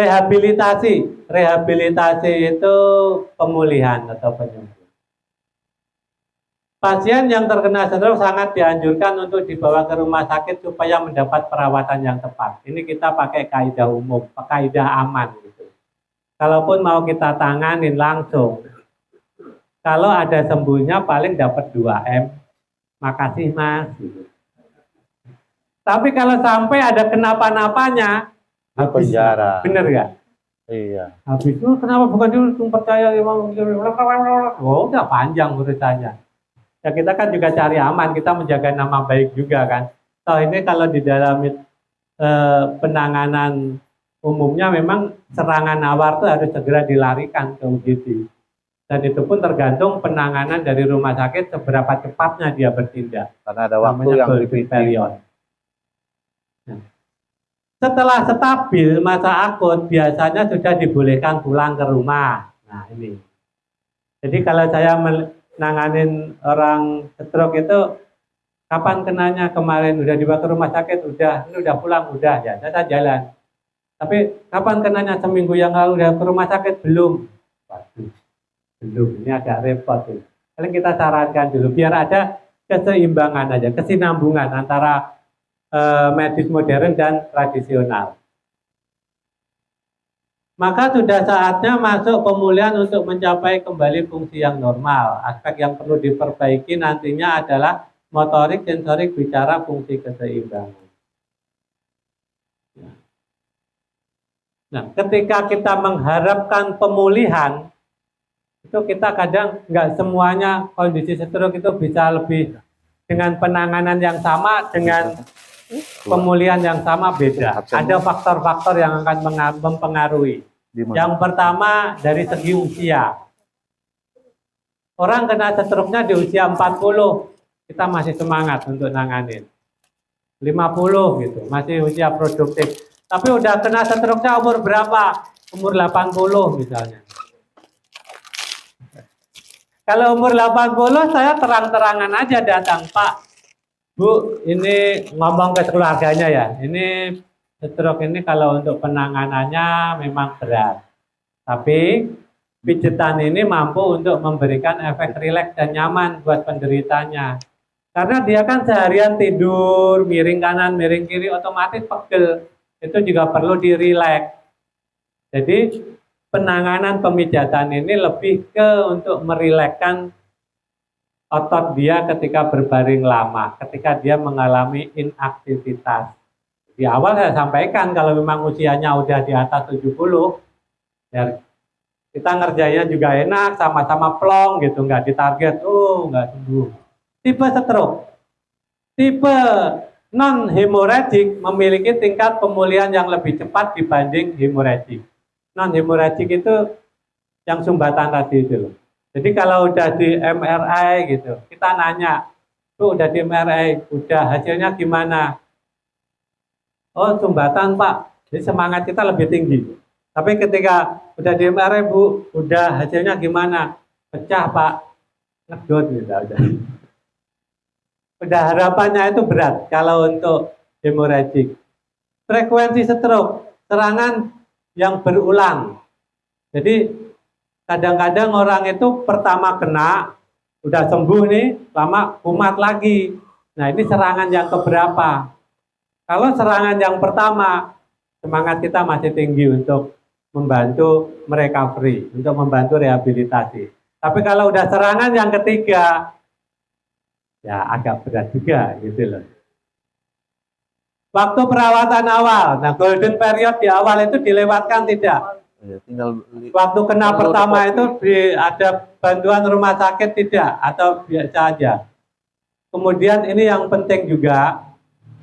Rehabilitasi. Rehabilitasi itu pemulihan atau penyembuhan. Pasien yang terkena stroke sangat dianjurkan untuk dibawa ke rumah sakit supaya mendapat perawatan yang tepat. Ini kita pakai kaidah umum, kaidah aman gitu. Kalaupun mau kita tanganin langsung, kalau ada sembuhnya paling dapat 2M. Makasih Mas. Gitu. Tapi kalau sampai ada kenapa-napanya, habis penjara. Bener nggak? Iya. Habis itu kenapa bukan dia percaya emang? Oh, udah panjang urusannya. Ya kita kan juga cari aman, kita menjaga nama baik juga kan. So ini kalau di dalam penanganan umumnya memang serangan awal itu harus segera dilarikan ke UGD. Dan itu pun tergantung penanganan dari rumah sakit seberapa cepatnya dia bertindak. Karena ada waktu yang period. Nah, setelah stabil masa akut biasanya sudah dibolehkan pulang ke rumah. Nah ini. Jadi kalau saya nanganin orang stroke itu kapan kenanya kemarin udah dibawa ke rumah sakit ini udah pulang udah ya saya jalan. Tapi kapan kenanya seminggu yang lalu udah ke rumah sakit belum. Waduh, belum, ini agak repot tuh. Paling kita sarankan dulu biar ada keseimbangan aja, kesinambungan antara medis modern dan tradisional. Maka sudah saatnya masuk pemulihan untuk mencapai kembali fungsi yang normal. Aspek yang perlu diperbaiki nantinya adalah motorik, sensorik, bicara, fungsi keseimbangan. Nah, ketika kita mengharapkan pemulihan, itu kita kadang nggak semuanya kondisi stroke itu bisa lebih dengan penanganan yang sama, dengan pemulihan yang sama beda. Ada faktor-faktor yang akan mempengaruhi. Yang pertama dari segi usia. Orang kena stroke-nya di usia 40, kita masih semangat untuk nanganin. 50 gitu, masih usia produktif. Tapi udah kena stroke-nya umur berapa? Umur 80 misalnya. Kalau umur 80 saya terang-terangan aja datang, Pak, Bu, ini ngomong ke keluarganya ya, ini stroke ini kalau untuk penanganannya memang berat. Tapi pijetan ini mampu untuk memberikan efek rileks dan nyaman buat penderitanya. Karena dia kan seharian tidur, miring kanan, miring kiri, otomatis pegel. Itu juga perlu dirileks. Jadi penanganan pemijatan ini lebih ke untuk merilekskan otot dia ketika berbaring lama, ketika dia mengalami inaktivitas. Di awal saya sampaikan kalau memang usianya udah di atas 70, ya kita ngerjainnya juga enak, sama-sama plong gitu, nggak ditarget, nggak sembuh. Tipe stroke, tipe non-hemorrhagic memiliki tingkat pemulihan yang lebih cepat dibanding hemorrhagic. Non-hemorrhagic itu yang sumbatan tadi itu loh. Jadi kalau udah di MRI gitu, kita nanya, Bu udah di MRI, udah hasilnya gimana? Oh sumbatan Pak, jadi semangat kita lebih tinggi. Tapi ketika udah di MRI Bu, udah hasilnya gimana? Pecah Pak, ngedot gitu aja. Udah harapannya itu berat kalau untuk hemorrhagic. Frekuensi stroke, serangan yang berulang. Jadi kadang-kadang orang itu pertama kena, udah sembuh nih, lama kumat lagi. Nah ini serangan yang keberapa? Kalau serangan yang pertama, semangat kita masih tinggi untuk membantu recovery, untuk membantu rehabilitasi. Tapi kalau udah serangan yang ketiga, ya agak berat juga gitu loh. Waktu perawatan awal, nah golden period di awal itu dilewatkan tidak? Ya, waktu kena pertama itu ada bantuan rumah sakit tidak? Atau biasa aja? Kemudian ini yang penting juga,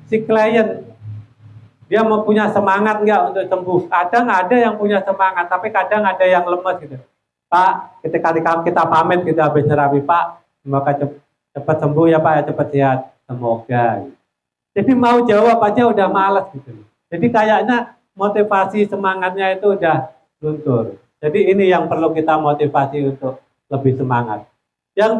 si klien dia mau punya semangat nggak untuk sembuh? Kadang ada yang punya semangat, tapi kadang ada yang lemes gitu. Pak, ketika kita pamit kita habis terapi, Pak, semoga cepat sembuh ya Pak, ya cepat sehat, semoga. Jadi mau jawab aja udah malas gitu. Jadi kayaknya motivasi semangatnya itu udah luntur. Jadi ini yang perlu kita motivasi untuk lebih semangat. Yang